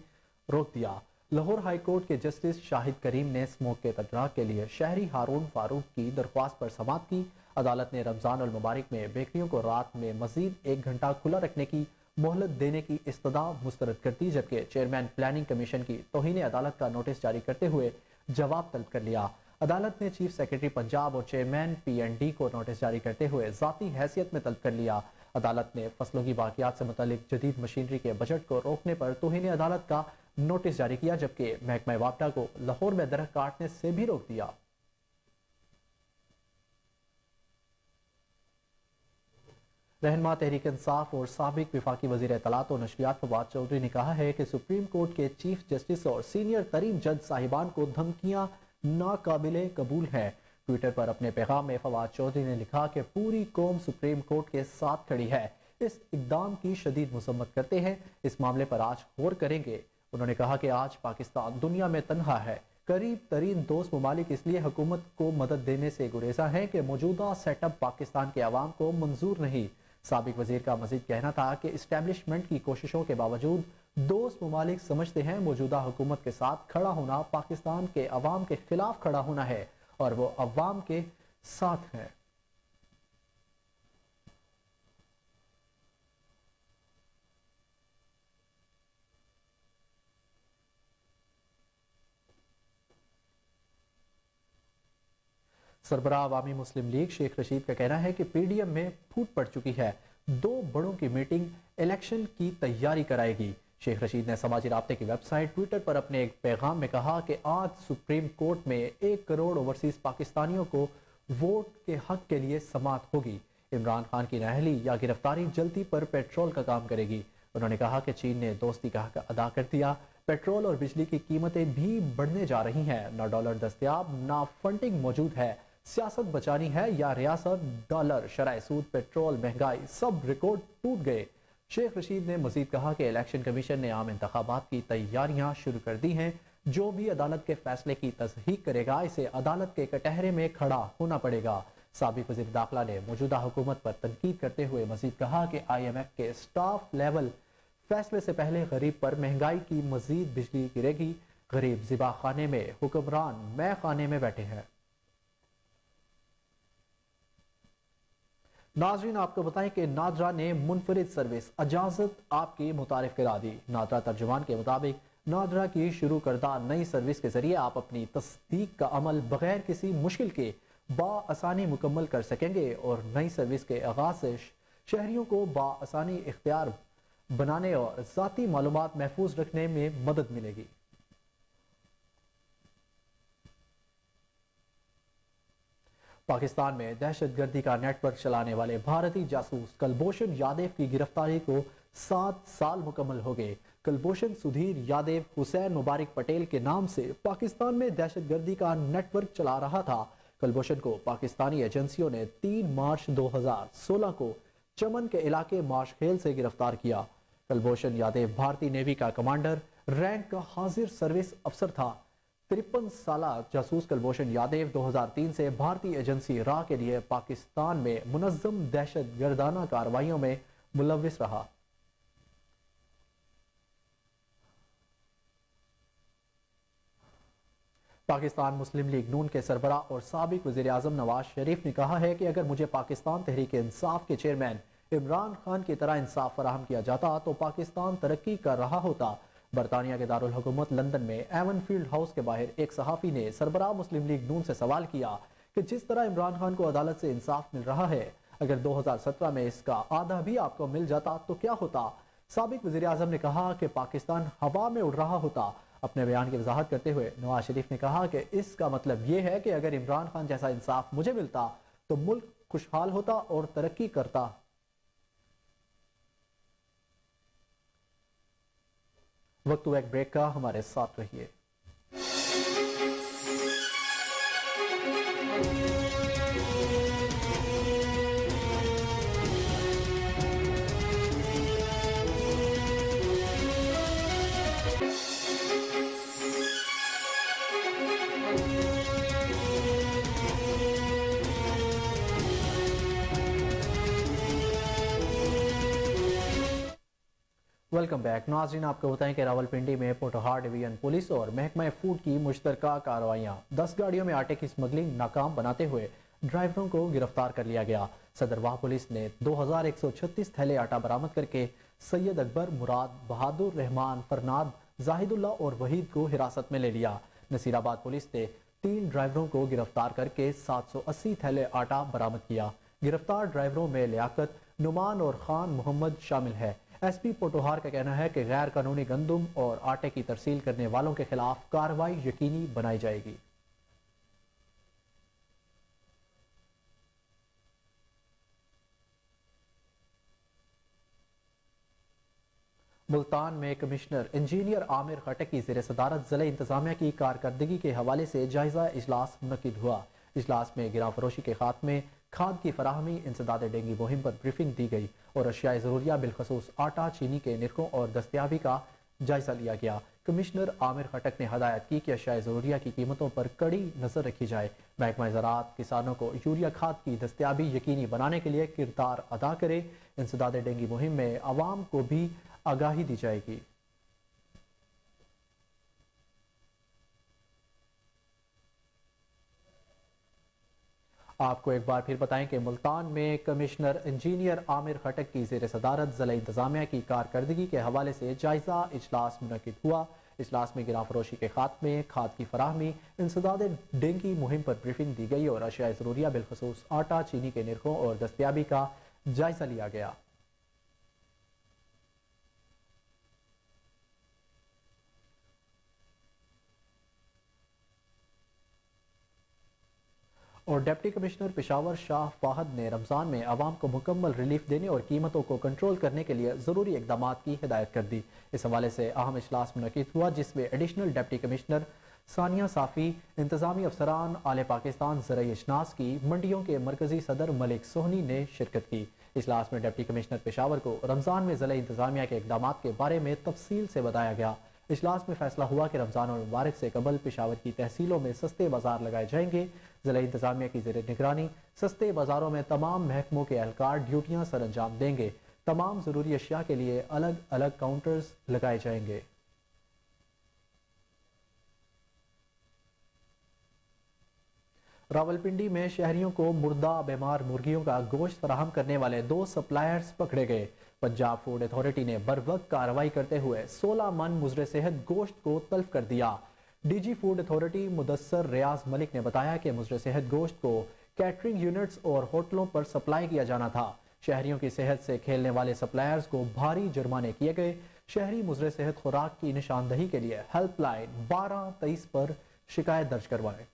روک دیا۔ لاہور ہائی کورٹ کے جسٹس شاہد کریم نے اسموک کے ادراک کے لیے شہری ہارون فاروق کی درخواست پر سماعت کی۔ عدالت نے رمضان المبارک میں بیکریوں کو رات میں مزید 1 گھنٹہ کھلا رکھنے کی مہلت دینے کی استدعا مسترد کر دی، جبکہ چیئرمین پلاننگ کمیشن کی توہین عدالت کا نوٹس جاری کرتے ہوئے جواب طلب کر لیا۔ عدالت نے چیف سیکرٹری پنجاب اور چیئرمین پی این ڈی کو نوٹس جاری کرتے ہوئے ذاتی حیثیت میں طلب کر لیا۔ عدالت نے فصلوں کی باقیات سے متعلق جدید مشینری کے بجٹ کو روکنے پر توہین عدالت کا نوٹس جاری کیا، جبکہ محکمہ وابڈا کو لاہور میں درخت کاٹنے سے بھی روک دیا۔ رہنما تحریک انصاف اور سابق وفاقی وزیر اطلاعات و نشریات فواد چودھری نے کہا ہے کہ سپریم کورٹ کے چیف جسٹس اور سینئر ترین جج صاحبان کو دھمکیاں ناقابل قبول ہیں۔ ٹویٹر پر اپنے پیغام میں فواد چودھری نے لکھا کہ پوری قوم سپریم کورٹ کے ساتھ کھڑی ہے، اس اقدام کی شدید مذمت کرتے ہیں، اس معاملے پر آج غور کریں گے۔ انہوں نے کہا کہ آج پاکستان دنیا میں تنہا ہے۔ قریب ترین دوست ممالک اس لیے حکومت کو مدد دینے سے گریزاں ہیں کہ موجودہ سیٹ اپ پاکستان کے عوام کو منظور نہیں۔ سابق وزیر کا مزید کہنا تھا کہ اسٹیبلشمنٹ کی کوششوں کے باوجود دوست ممالک سمجھتے ہیں موجودہ حکومت کے ساتھ کھڑا ہونا پاکستان کے عوام کے خلاف کھڑا ہونا ہے اور وہ عوام کے ساتھ ہیں۔ سربراہ عوامی مسلم لیگ شیخ رشید کا کہنا ہے کہ پی ڈی ایم میں پھوٹ پڑ چکی ہے، 2 بڑوں کی میٹنگ الیکشن کی تیاری کرائے گی۔ شیخ رشید نے سماجی رابطے کی ویب سائٹ ٹویٹر پر اپنے ایک پیغام میں کہا کہ آج سپریم کورٹ میں 1 کروڑ اوورسیز پاکستانیوں کو ووٹ کے حق کے لیے سماعت ہوگی۔ عمران خان کی نااہلی یا گرفتاری جلدی پر پیٹرول کا کام کرے گی۔ انہوں نے کہا کہ چین نے دوستی کا حق ادا کر دیا، پیٹرول اور بجلی کی قیمتیں بھی بڑھنے جا رہی ہیں، نہ ڈالر دستیاب نہ فنڈنگ موجود ہے، سیاست بچانی ہے یا ریاست، ڈالر، شرح سود، پیٹرول، مہنگائی، سب ریکارڈ ٹوٹ گئے۔ شیخ رشید نے مزید کہا کہ الیکشن کمیشن نے عام انتخابات کی تیاریاں شروع کر دی ہیں، جو بھی عدالت کے فیصلے کی تصحیح کرے گا اسے عدالت کے کٹہرے میں کھڑا ہونا پڑے گا۔ سابق وزیر داخلہ نے موجودہ حکومت پر تنقید کرتے ہوئے مزید کہا کہ آئی ایم ایف کے سٹاف لیول فیصلے سے پہلے غریب پر مہنگائی کی مزید بجلی گرے گی، غریب ذبح خانے میں، حکمران مے خانے میں بیٹھے ہیں۔ ناظرین آپ کو بتائیں کہ نادرا نے منفرد سروس اجازت آپ کی متعارف کرا دی۔ نادرا ترجمان کے مطابق نادرا کی شروع کردہ نئی سروس کے ذریعے آپ اپنی تصدیق کا عمل بغیر کسی مشکل کے بآسانی مکمل کر سکیں گے اور نئی سروس کے آغاز سے شہریوں کو بآسانی اختیار بنانے اور ذاتی معلومات محفوظ رکھنے میں مدد ملے گی۔ پاکستان میں دہشت گردی کا نیٹ ورک چلانے والے بھارتی جاسوس کلبھوشن یادیو کی گرفتاری کو 7 साल मुकम्मल हो गए। कुलभूषण सुधीर यादव हुसैन मुबारक पटेल के नाम से पाकिस्तान में दहशतगर्दी का नेटवर्क चला रहा था। कुलभूषण को पाकिस्तानी एजेंसियों ने 3 मार्च 2016 को चमन के इलाके माशखेल से गिरफ्तार किया। कुलभूषण यादव भारतीय नेवी का कमांडर रैंक का हाजिर सर्विस अफसर था। 53 साला जासूस कुलभूषण यादव 2003 से भारतीय एजेंसी रा के लिए पाकिस्तान में मुनज़्ज़म दहशतगर्दाना कार्रवाइयों में मुलव्विस रहा। पाकिस्तान मुस्लिम लीग नून के सरबरा और साबिक वज़ीर आज़म नवाज शरीफ ने कहा है कि अगर मुझे पाकिस्तान तहरीक इंसाफ के चेयरमैन इमरान खान की तरह इंसाफ फराहम किया जाता तो पाकिस्तान तरक्की कर रहा होता। बरतानिया के दारुल हुकूमत लंदन में एवन फील्ड हाउस के बाहर एक सहाफ़ी ने सरबरा मुस्लिम लीग नून से सवाल किया कि जिस तरह इमरान खान को अदालत से इंसाफ मिल रहा है, अगर 2017 में इसका आधा भी आपको मिल जाता तो क्या होता। साबिक वज़ीर आज़म ने कहा कि पाकिस्तान हवा में उड़ रहा होता। अपने बयान की वजाहत करते हुए नवाज शरीफ ने कहा कि इसका मतलब ये है कि अगर इमरान खान जैसा इंसाफ मुझे मिलता तो मुल्क खुशहाल होता और तरक्की करता। वक्त हुआ एक ब्रेक का, हमारे साथ रहिए। Welcome back. नाज़रीन, आपको बताएं कि रावलपिंडी में पोटोहार डिवीजन पुलिस और महकमा फूड की मुश्तरका कार्रवाइयाँ 10 गाड़ियों में आटे की स्मगलिंग नाकाम बनाते हुए ड्राइवरों को गिरफ्तार कर लिया गया। सदरवाह पुलिस ने 2136 थैले आटा बरामद करके सैयद अकबर, मुराद, बहादुर रहमान, फरनाद, जाहिदुल्ला और वहीद को हिरासत में ले लिया। नसीराबाद पुलिस ने 3 ड्राइवरों को गिरफ्तार करके 780 थैले आटा बरामद किया। गिरफ्तार ड्राइवरों में लियाकत, नुमान और खान मोहम्मद शामिल है। एसपी पोटोहार का कहना है कि गैर कानूनी गंदुम और आटे की तरसील करने वालों के खिलाफ कार्रवाई यकीनी बनाई जाएगी। मुल्तान में कमिश्नर इंजीनियर आमिर खटक की ज़ेर सदारत ज़िला इंतजामिया की कारकर्दगी के हवाले से जायजा इजलास मुनक्किद हुआ। इजलास में गिरां फरोशी के खात्मे, खाद की फराहमी, इंसदाद डेंगू मुहिम पर ब्रीफिंग दी गई और अशिया ज़रूरिया बिलखसूस आटा, चीनी के निर्खों और दस्तियाबी का जायजा लिया गया। कमिश्नर आमिर खटक ने हदायत की कि अशिया ज़रूरिया की कीमतों पर कड़ी नज़र रखी जाए। महकमा ज़राअत किसानों को यूरिया खाद की दस्तियाबी यकीनी बनाने के लिए किरदार अदा करे। इंसदाद डेंगू मुहिम में आवाम को भी आगाही दी जाएगी। आपको एक बार फिर बताएं कि मुल्तान में कमिश्नर इंजीनियर आमिर खटक की ज़ेर सदारत ज़िला इंतजामिया की कारकर्दगी के हवाले से जायजा इजलास मुनक्किद हुआ। इजलास में गिरां फरोशी के खात्मे, खाद की फराहमी, इंसदाद डेंगू मुहिम पर ब्रीफिंग दी गई और अशिया ज़रूरिया बिलखसूस आटा, चीनी के निर्खों और दस्तियाबी का जायजा लिया गया। और डिप्टी कमिश्नर पेशावर शाह फाहद ने रमज़ान में आवाम को मुकम्मल रिलीफ देने और कीमतों को कंट्रोल करने के लिए ज़रूरी इकदाम की हिदायत कर दी। इस हवाले से अहम इजलास मुनक्किद हुआ जिसमें एडिशनल डिप्टी कमिश्नर सानिया साफ़ी, इंतजामी अफसरान, आले पाकिस्तान ज़राई अजनास की मंडियों के मरकजी सदर मलिक सोहनी ने शिरकत की। इजलास में डिप्टी कमिश्नर पेशावर को रमज़ान में ज़िला इंतजामिया के इकदाम के बारे में तफसील से बताया गया। इजलास में फैसला हुआ कि रमज़ान और मुबारक से कबल पेशावर की तहसीलों में सस्ते बाजार लगाए जाएंगे। ज़िला इंतजामिया की ज़ेर निगरानी सस्ते बाजारों में तमाम महकमों के एहलकार ड्यूटियाँ सर अंजाम देंगे। तमाम ज़रूरी अशिया के लिए अलग अलग काउंटर्स लगाए जाएंगे। रावलपिंडी में शहरियों को मुर्दा बीमार मुर्गियों का गोश्त फराहम करने वाले 2 सप्लायर्स पकड़े गए। पंजाब फूड अथॉरिटी ने बरवक्त कार्रवाई करते हुए 16 मन मुजरे सेहत गोश्त को तल्फ कर दिया। डीजी फूड अथॉरिटी मुदस्सर रियाज मलिक ने बताया कि मुजरे सेहत गोश्त को कैटरिंग यूनिट्स और होटलों पर सप्लाई किया जाना था। शहरियों की सेहत से खेलने वाले सप्लायर्स को भारी जुर्माने किए गए। शहरी मुजरे सेहत खुराक की निशानदही के लिए हेल्पलाइन 1223 पर शिकायत दर्ज करवाएं।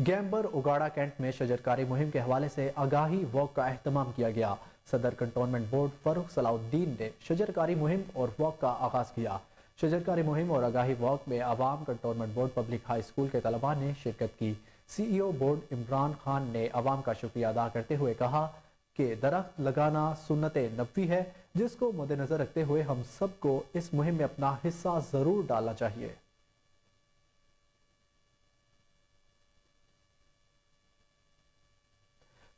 गैम्बर उगाड़ा कैंट में शजरकारी मुहिम के हवाले से आगाही वॉक का अहतमाम किया गया। सदर कंटोनमेंट बोर्ड फरूख सलाउद्दीन ने शजरकारी मुहिम और वॉक का आगाज किया। शजरकारी मुहिम और आगाही वॉक में अवाम cantonment board public high school के तलबा ने शिरकत की। CEO बोर्ड इमरान खान ने अवाम का शुक्रिया अदा करते हुए कहा कि दरख्त लगाना सुन्नत नबवी है, जिसको मद्देनजर रखते हुए हम सबको इस मुहिम में अपना हिस्सा जरूर डालना चाहिए।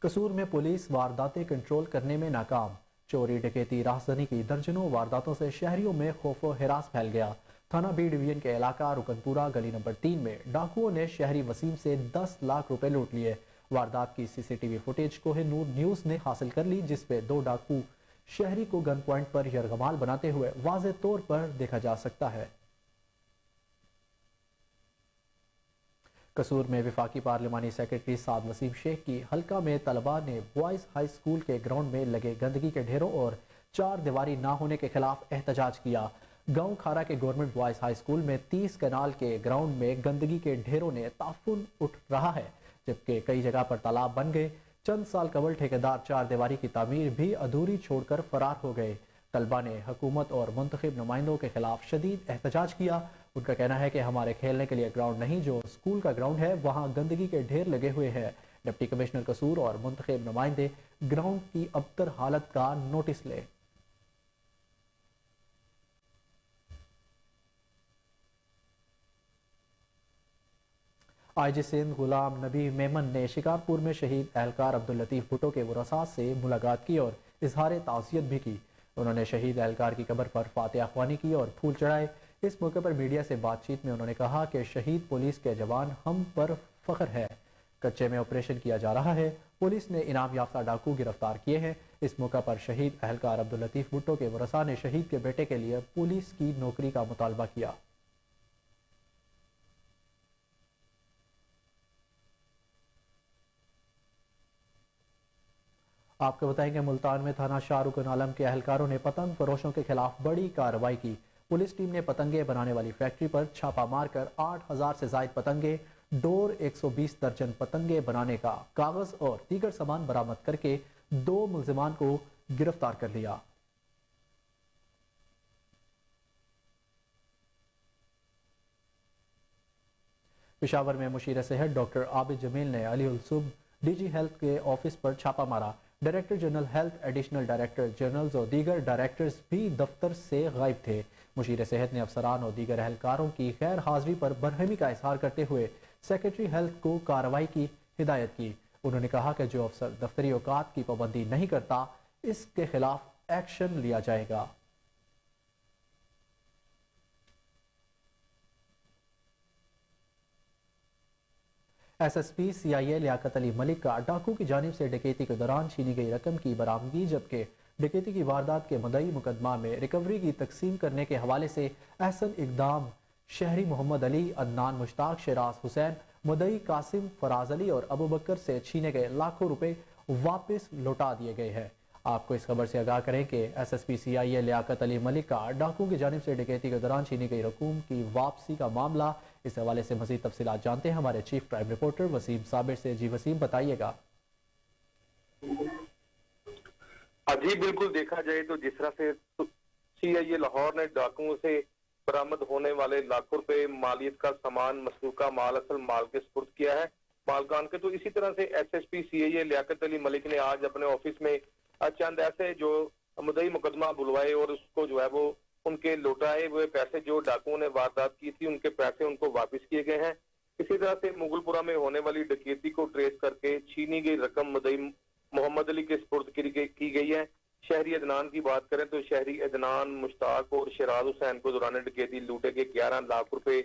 कसूर में पुलिस वारदातें कंट्रोल करने में नाकाम। चोरी डकैती राहजनी की दर्जनों वारदातों से शहरियों में खौफ व हिरास फैल गया। थाना बी डिवीजन के इलाका रुकनपुरा गली नंबर 3 में डाकुओं ने शहरी वसीम से 10 लाख रुपए लूट लिए। वारदात की CCTV फुटेज कोहिनूर न्यूज ने हासिल कर ली, जिसपे 2 डाकू शहरी को गन पॉइंट पर यरगमाल बनाते हुए वाज़े तौर पर देखा जा सकता है। कसूर में विफाकी पार्लिमानी सेक्रेटरी साद वसीम शेख की हल्का में तलबा ने बॉयज हाई स्कूल के ग्राउंड में लगे गंदगी के ढेरों और 4 दीवारी ना होने के खिलाफ एहतजाज किया। गांव खारा के गवर्नमेंट बॉयज हाई स्कूल में 30 कनाल के ग्राउंड में गंदगी के ढेरों ने ताफुन उठ रहा है, जबकि कई जगह पर तालाब बन गए। चंद साल कबल ठेकेदार 4 दीवारी की तामीर भी अधूरी छोड़कर फरार हो गए। तलबा ने हुकूमत और मुंतखब नुमाइंदों के खिलाफ शदीद एहतजाज किया। उनका कहना है कि हमारे खेलने के लिए ग्राउंड नहीं, जो स्कूल का ग्राउंड है वहाँ गंदगी के ढेर लगे हुए हैं। डिप्टी कमिश्नर कसूर और मुंतखब नुमाइंदे ग्राउंड की अबतर हालत का नोटिस ले। IG सिंध गुलाम नबी मेमन ने शिकारपुर में शहीद एहलकार अब्दुल लतीफ भुट्टो के वरसा से मुलाकात की और इजहार ताज़ियत भी की। उन्होंने शहीद एहलकार की कब्र पर फातिहा ख्वानी की और फूल चढ़ाए। इस मौके पर मीडिया से बातचीत में उन्होंने कहा कि शहीद पुलिस के जवान हम पर फख्र है। कच्चे में ऑपरेशन किया जा रहा है। पुलिस ने इनाम याफ्ता डाकू गिरफ्तार किए हैं। इस मौके पर शहीद एहलकार अब्दुल लतीफ भुट्टो के वरसा ने शहीद के बेटे के लिए पुलिस की नौकरी का मुतालबा किया। आपको बताएंगे मुल्तान में थाना शाहरुख आलम के एहलकारों ने पतंग फरोशों के खिलाफ बड़ी कार्रवाई की। पुलिस टीम ने पतंगे बनाने वाली फैक्ट्री पर छापा मारकर 8000 से जायद पतंगे, डोर 120 दर्जन पतंगे बनाने का कागज और दीगर सामान बरामद करके 2 मुल्जिमान को गिरफ्तार कर लिया। पेशावर में मुशीर सेहत डॉक्टर आबिद जमील ने अली उल सुब DG हेल्थ के ऑफिस पर छापा मारा। Director general health, additional director generals और दीगर डायरेक्टर्स भी दफ्तर से गायब थे। मुशीर सेहत ने अफसरान और दीगर एहलकारों की गैर हाजिरी पर बरहमी का इजहार करते हुए सेक्रेटरी हेल्थ को कार्रवाई की हिदायत की। उन्होंने कहा कि जो अफसर दफ्तरी औकात की पाबंदी नहीं करता, इसके खिलाफ एक्शन लिया जाएगा। SSP CIA लियाकत अली मलिक का डाकू की जानिब से डकैती के दौरान छीनी गई रकम की बरामदगी, जबकि डकैती की वारदात के मुद्दई मुकदमा में रिकवरी की तकसीम करने के हवाले से अहसन इकदाम शहरी मोहम्मद अली, अदनान मुश्ताक, शराज हुसैन, मुद्दई कासिम, फराज अली और अबू बकर से छीने गए लाखों रुपए वापस लौटा दिए गए हैं। आपको इस खबर से आगाह करें कि SSP CIA लियाकत अली मलिक का डाकू की जानिब से डकैती के दौरान छीनी गई रकूम की वापसी का मामला। इस हवाले से मजीद तफसीलात जानते हैं हमारे chief crime reporter Wasim Sabir से। जी वसीम, बताइएगा। जी बिल्कुल, देखा जाए तो जिस तरह से CIA लाहौर ने डाकुओं से बरामद होने वाले लाखों रुपए मालियत का सामान, मसरूका माल, असल माल के सुपुर्द किया है मालकान के, तो इसी तरह से SSP CIA लियाकत अली मलिक ने आज अपने ऑफिस में चंद ऐसे जो मुद्दई मुकदमा बुलवाए और उसको जो है वो उनके लौटाए हुए पैसे जो डाकुओं ने वारदात की थी, उनके पैसे उनको वापस किए गए हैं। इसी तरह से मुगलपुरा में होने वाली डकैती को ट्रेस करके छीनी गई रकम मुद्दई मोहम्मद अली के सुपुर्द की गई है। शहरी अदनान की बात करें तो शहरी अदनान, मुश्ताक और शराज हुसैन को दौरान डकैती लूटे के 11 लाख रुपए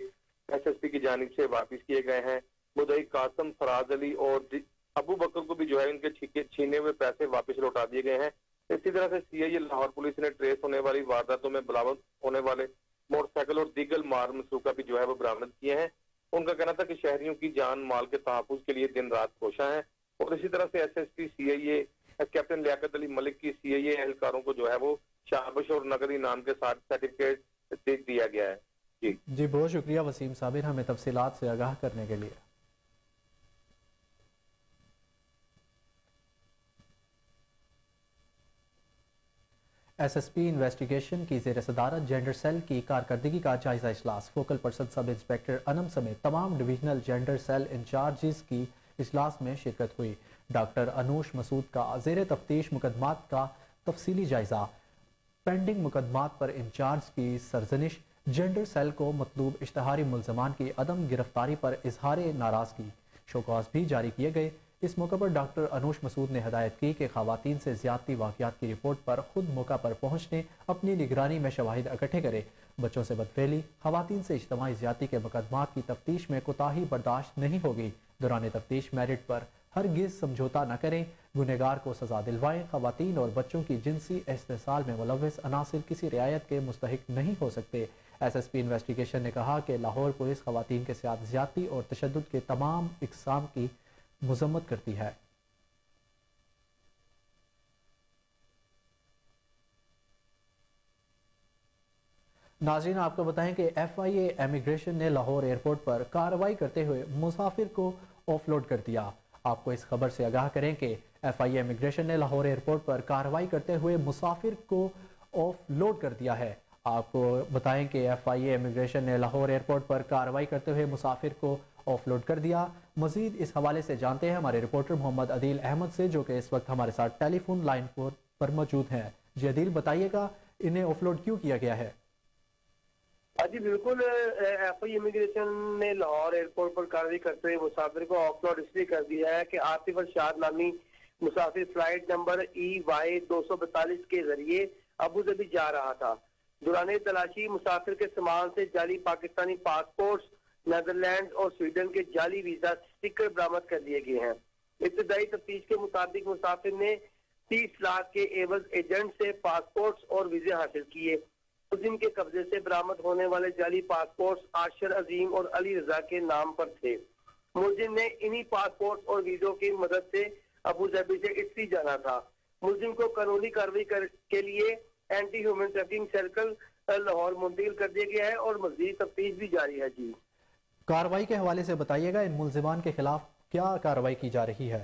SSP की जानिब से वापस किए गए हैं। मुद्दई कासिम, फराज अली और अबू बकर को भी जो है उनके छीने हुए पैसे वापस लौटा दिए गए हैं। इसी तरह से CIA लाहौर पुलिस ने ट्रेस होने वाली वारदातों में बरामद होने वाले मोटरसाइकिल और दीगर माल मसरूका भी जो है वो बरामद किए हैं। उनका कहना था कि शहरियों की जान माल के तहफ्फुज़ के लिए दिन रात कोशा है। और इसी तरह से SSP CIA captain Liaquat Ali Malik की CIA एहलकारों को जो है वो शाबाश और नगद इनाम के साथ सर्टिफिकेट दे दिया गया है। जी बहुत शुक्रिया वसीम साबिर, हमें तफसीलात से आगाह करने के लिए। SSP انویسٹیگیشن کی زیر صدارت جینڈر سیل کی کارکردگی کا جائزہ اجلاس فوکل پرسن سب انسپیکٹر انم سمیت تمام ڈویژنل جینڈر سیل انچارجز کی اجلاس میں شرکت ہوئی۔ ڈاکٹر انوش مسعود کا زیر تفتیش مقدمات کا تفصیلی جائزہ، پینڈنگ مقدمات پر انچارج کی سرزنش، جینڈر سیل کو مطلوب اشتہاری ملزمان کی عدم گرفتاری پر اظہار ناراضگی، شوکاز بھی جاری کیے گئے۔ اس موقع پر ڈاکٹر انوش مسعود نے ہدایت کی کہ خواتین سے زیادتی واقعات کی رپورٹ پر خود موقع پر پہنچنے، اپنی نگرانی میں شواہد اکٹھے کرے۔ بچوں سے بدفعلی، خواتین سے اجتماعی زیادتی کے مقدمات کی تفتیش میں کوتاہی برداشت نہیں ہوگی۔ دوران تفتیش میرٹ پر ہرگز سمجھوتا نہ کریں، گنہگار کو سزا دلوائیں۔ خواتین اور بچوں کی جنسی استحصال میں ملوث عناصر کسی رعایت کے مستحق نہیں ہو سکتے۔ SSP انویسٹیگیشن نے کہا کہ لاہور پولیس خواتین کے ساتھ زیادتی اور تشدد کے تمام اقسام کی مذمت کرتی ہے۔ ناظرین، آپ کو بتائیں کہ FIA امیگریشن نے لاہور ایئرپورٹ پر کارروائی کرتے ہوئے مسافر کو آف لوڈ کر دیا۔ آپ کو اس خبر سے آگاہ کریں کہ FIA امیگریشن نے لاہور ایئرپورٹ پر کارروائی کرتے ہوئے مسافر کو آف لوڈ کر دیا ہے۔ آپ کو بتائیں کہ FIA امیگریشن نے لاہور ایئرپورٹ پر کارروائی کرتے ہوئے مسافر کو آف لوڈ کر دیا۔ مزید اس حوالے سے جانتے ہیں ہمارے رپورٹر محمد عدیل احمد سے، جو کہ اس وقت ہمارے ساتھ ٹیلی فون لائن پر موجود ہیں۔ جی عدیل، بتائیے گا انہیں آف لوڈ کیوں کیا گیا ہے؟ جی بالکل، FIA امیگریشن نے لاہور ایئرپورٹ پر کارروائی کرتے ہوئے مسافر کو آف لوڈ اس لیے کر دیا ہے کہ عاطف ارشاد نامی مسافر فلائٹ نمبر EY 242 کے ذریعے ابوظہبی جا رہا تھا۔ دوران تلاشی مسافر کے سامان سے جعلی پاکستانی پاسپورٹس، نیدرلینڈ اور سویڈن کے جعلی ویزا سٹیکر برآمد کر لیے گئے ہیں۔ ابتدائی تفتیش کے مطابق مسافر نے 30 لاکھ کے عوض ایجنٹ سے پاسپورٹس اور ویزے حاصل کیے۔ ملزم کے قبضے سے برآمد ہونے والے جعلی پاسپورٹس عاشر عظیم اور علی رضا کے نام پر تھے۔ ملزم نے انہی پاسپورٹس اور ویزوں کی مدد سے ابوظہبی سے اٹلی جانا تھا۔ ملزم کو قانونی کارروائی کے لیے anti human trafficking circle Lahore منتقل کر دیا گیا ہے اور مزید تفتیش بھی جاری ہے۔ جی کارروائی کے حوالے سے بتائیے گا، ان ملزمان کے خلاف کیا کارروائی کی جا رہی ہے؟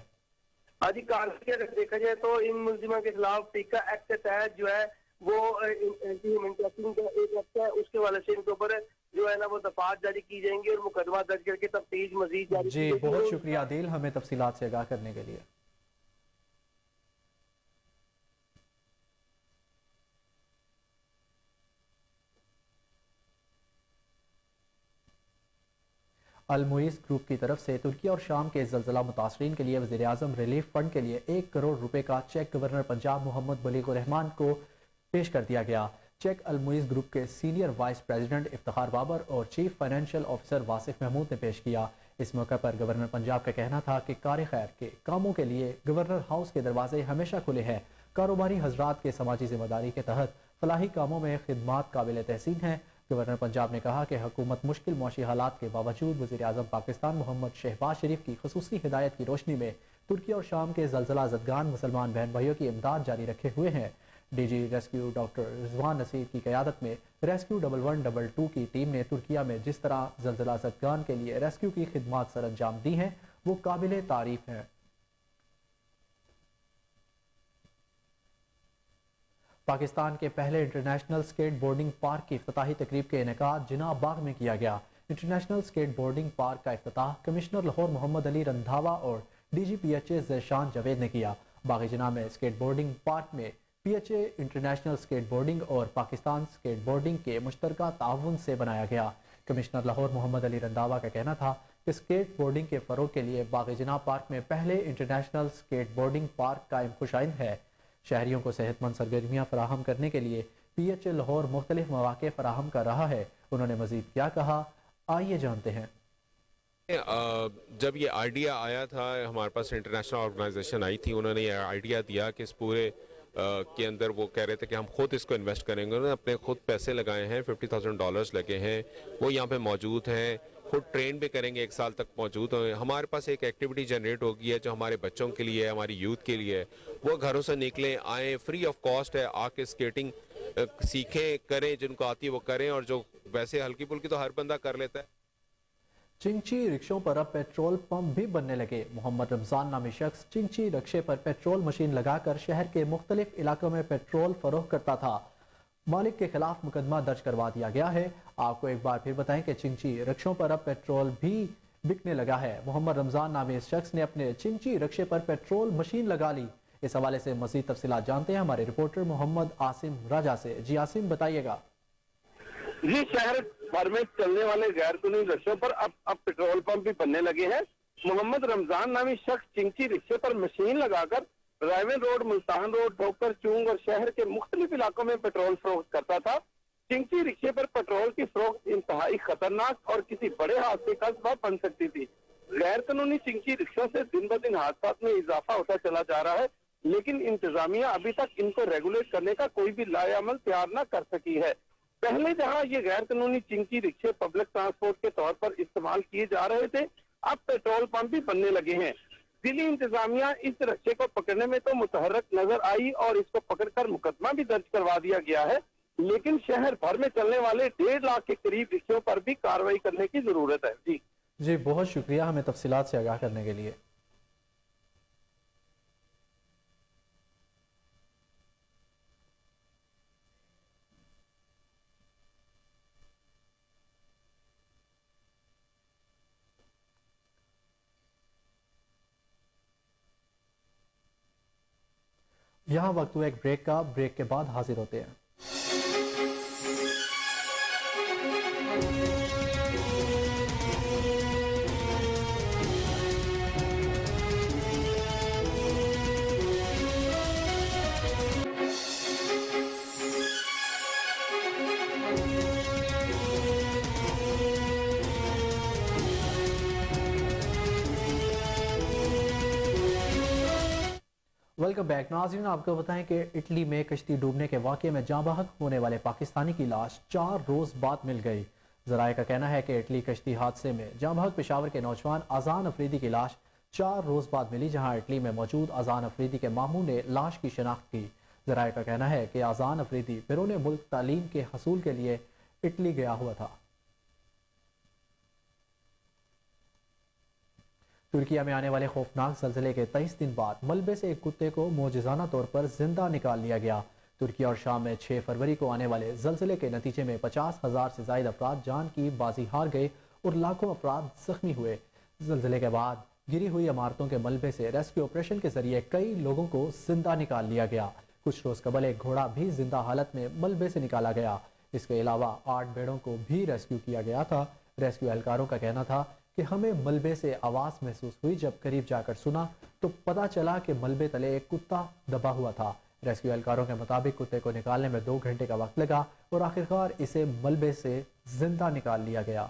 جی کارروائی اگر دیکھا جائے تو ان ملزمان کے خلاف ٹیکا ایکٹ کے تحت جو ہے وہ اینٹی ہیومن ٹریفکنگ کا ایک ایکٹ ہے، اس کے حوالے سے ان کے اوپر جو ہے نا وہ دفعات جاری کی جائیں گی اور مقدمہ درج کر کے تفتیش مزید جاری جی بہت شکریہ عادل، ہمیں تفصیلات سے آگاہ کرنے کے لیے۔ المعیز گروپ کی طرف سے ترکی اور شام کے زلزلہ متاثرین کے لیے وزیراعظم ریلیف فنڈ کے لیے 1 کروڑ روپے کا چیک گورنر پنجاب محمد بلیغ الرحمان کو پیش کر دیا گیا۔ چیک المعیز گروپ کے senior vice president Iftikhar Babar اور chief financial officer Wasif Mahmood نے پیش کیا۔ اس موقع پر گورنر پنجاب کا کہنا تھا کہ کار خیر کے کاموں کے لیے گورنر ہاؤس کے دروازے ہمیشہ کھلے ہیں۔ کاروباری حضرات کے سماجی ذمہ داری کے تحت فلاحی کاموں میں خدمات قابل تحسین ہیں۔ گورنر پنجاب نے کہا کہ حکومت مشکل معاشی حالات کے باوجود وزیر اعظم پاکستان محمد شہباز شریف کی خصوصی ہدایت کی روشنی میں ترکی اور شام کے زلزلہ زدگان مسلمان بہن بھائیوں کی امداد جاری رکھے ہوئے ہیں۔ ڈی جی ریسکیو ڈاکٹر رضوان نصیر کی قیادت میں ریسکیو 1122 کی ٹیم نے ترکیہ میں جس طرح زلزلہ زدگان کے لیے ریسکیو کی خدمات سر انجام دی ہیں وہ قابل تعریف ہیں۔ پاکستان کے پہلے انٹرنیشنل سکیٹ بورڈنگ پارک کی افتتاحی تقریب کے انعقاد جناح باغ میں کیا گیا۔ انٹرنیشنل سکیٹ بورڈنگ پارک کا افتتاح کمشنر لاہور محمد علی رندھاوا اور DGPHA ذیشان جاوید نے کیا۔ باغ جناح میں سکیٹ بورڈنگ پارک میں PHA انٹرنیشنل سکیٹ بورڈنگ اور پاکستان سکیٹ بورڈنگ کے مشترکہ تعاون سے بنایا گیا۔ کمشنر لاہور محمد علی رندھاوا کا کہنا تھا کہ سکیٹ بورڈنگ کے فروغ کے لیے باغ جناح پارک میں پہلے انٹرنیشنل سکیٹ بورڈنگ پارک قائم خوشائند ہے۔ شہریوں کو صحت مند سرگرمیاں فراہم کرنے کے لیے PHA لاہور مختلف مواقع فراہم کر رہا ہے۔ انہوں نے مزید کیا کہا، آئیے جانتے ہیں۔ جب یہ آئیڈیا آیا تھا ہمارے پاس انٹرنیشنل آرگنائزیشن آئی تھی، انہوں نے یہ آئیڈیا دیا کہ اس پورے کے اندر وہ کہہ رہے تھے کہ ہم خود اس کو انویسٹ کریں گے۔ انہوں نے اپنے خود پیسے لگائے ہیں، $50,000 لگے ہیں، وہ یہاں پہ موجود ہیں، خود ٹرین بھی کریں گے، 1 سال تک موجود ہیں۔ ہمارے پاس ایک ایکٹیویٹی جنریٹ ہوگی ہے جو ہمارے بچوں کے لیے ہے، ہماری یوتھ کے لیے ہے، وہ گھروں سے نکلیں، آئیں، فری آف کاسٹ ہے، آ کے سکیٹنگ سیکھیں، کریں، جن کو آتی ہے وہ کریں، اور جو ویسے ہلکی پھلکی تو ہر بندہ کر لیتا ہے۔ चिंची रिक्शों पर अब पेट्रोल पंप भी बनने लगे। मोहम्मद रमजान नामी शख्स चिंची रिक्शे पर पेट्रोल मशीन लगाकर शहर के मुख्तलिफ इलाकों में पेट्रोल फरोख्त करता था। मालिक के खिलाफ मुकदमा दर्ज करवा दिया गया है। आपको एक बार फिर बताएं कि चिंची रिक्शों पर अब पेट्रोल भी बिकने लगा है। मोहम्मद रमजान नामी इस शख्स ने अपने चिंची रिक्शे पर पेट्रोल मशीन लगा ली। इस हवाले से मजीद तफसीलात जानते हैं हमारे रिपोर्टर मोहम्मद आसिम राजा से। जी आसिम, बताइएगा। जी, शहर भर में चलने वाले गैर कानूनी रिक्शों पर अब पेट्रोल पंप भी बनने लगे हैं। मोहम्मद रमजान नामी शख्स चिंची रिक्शे पर मशीन लगाकर रायवन रोड, मुल्तान रोड, ठोकर चूंग और शहर के मुख्तलिफ इलाकों में पेट्रोल फरोख्त करता था। चिंची रिक्शे पर पेट्रोल की फरोख्त इंतहाई खतरनाक और किसी बड़े हादसे का सबब बन सकती थी। गैर कानूनी चिंची रिक्शों से दिन ब दिन हादसा में इजाफा होता चला जा रहा है, लेकिन इंतजामिया अभी तक इनको रेगुलेट करने का कोई भी लाएअमल तैयार न कर सकी है। पहले जहां ये गैर कानूनी चिंकी रिक्शे पब्लिक ट्रांसपोर्ट के तौर पर इस्तेमाल किए जा रहे थे, अब पेट्रोल पंप भी बनने लगे हैं। दिल्ली इंतजामिया इस रिक्शे को पकड़ने में तो मुतहर्रक नजर आई और इसको पकड़कर मुकदमा भी दर्ज करवा दिया गया है, लेकिन शहर भर में चलने वाले 1.5 लाख के करीब रिक्शों पर भी कार्रवाई करने की जरूरत है। जी, बहुत शुक्रिया हमें तफसीलात से आगाह करने के लिए। यहाँ वक्त हुआ एक ब्रेक का। ब्रेक के बाद हाजिर होते हैं। Welcome back. नाज़रीन, आपको बताएं कि इटली में कश्ती डूबने के वाक़े में जाँ बहक होने वाले पाकिस्तानी की लाश 4 रोज़ बाद मिल गई। ज़राए का कहना है कि इटली कश्ती हादसे में जाँ बहक पेशावर के नौजवान अजान अफरीदी की लाश 4 रोज़ बाद मिली, जहाँ इटली में मौजूद अजान अफरीदी के मामू ने लाश की शनाख्त की। ज़राए का कहना है कि अजान अफरीदी बैरून मुल्क तालीम के हसूल के लिए इटली गया हुआ था। तुर्किया में आने वाले खौफनाक ज़लज़ले के 23 दिन बाद मलबे से एक कुत्ते को मौजज़ाना तौर पर जिंदा निकाल लिया गया। तुर्किया और शाम में 6 फरवरी को आने वाले ज़लज़ले के नतीजे में 50,000 से ज़ायद अफराद जान की बाजी हार गए और लाखों अफराद जख्मी हुए। ज़लज़ले के बाद गिरी हुई इमारतों के मलबे से रेस्क्यू ऑपरेशन के जरिए कई लोगों को जिंदा निकाल लिया गया। कुछ रोज़ कबल एक घोड़ा भी जिंदा हालत में मलबे से निकाला गया। इसके अलावा 8 भेड़ों को भी रेस्क्यू किया गया था। रेस्क्यू एहलकारों का कहना था कि हमें मलबे से आवाज़ महसूस हुई। जब करीब जाकर सुना तो पता चला कि मलबे तले एक कुत्ता दबा हुआ था। रेस्क्यू एहलकारों के मुताबिक कुत्ते को निकालने में 2 घंटे का वक्त लगा और आखिरकार इसे मलबे से जिंदा निकाल लिया गया।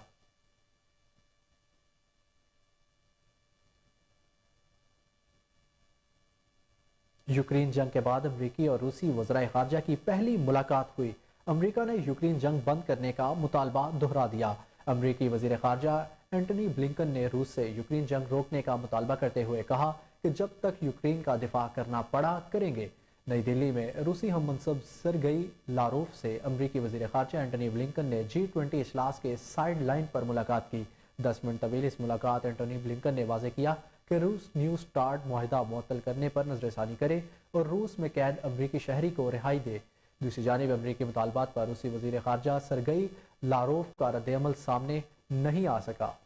यूक्रेन जंग के बाद अमरीकी और रूसी वज़राए ख़ारजा की पहली मुलाकात हुई। अमरीका ने यूक्रेन जंग बंद करने का मुतालबा दोहरा दिया। अमरीकी वज़ीर ख़ारजा एंटनी ब्लिंकन ने रूस से यूक्रेन जंग रोकने का मुतालबा करते हुए कहा कि जब तक यूक्रेन का दिफा करना पड़ा करेंगे। नई दिल्ली में रूसी हम मनसब सरगई लारोफ से अमरीकी वज़ीर ख़ारजा एंटनी ब्लिंकन ने G20 इजलास के साइड लाइन पर मुलाकात की। 10 मिनट तवील इस मुलाकात एंटनी ब्लिंकन ने वाज़ेह किया कि रूस न्यू स्टार्ट मुआहिदा मुअत्तल करने पर नजरसानी करे और रूस में कैद अमरीकी शहरी को रिहाई दे। दूसरी जानिब अमरीकी मुतालबात पर रूसी वज़ीर ख़ारजा सरगई लारोफ का रद्द-ए-अमल सामने नहीं आ सका।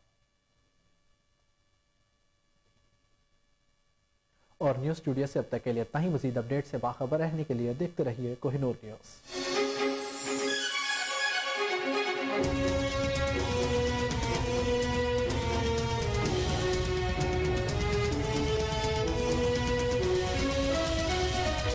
और न्यूज़ स्टूडियो से अब तक के लिए इतना ही। मज़ीद अपडेट से बाखबर रहने के लिए देखते रहिए कोहिनूर न्यूज़।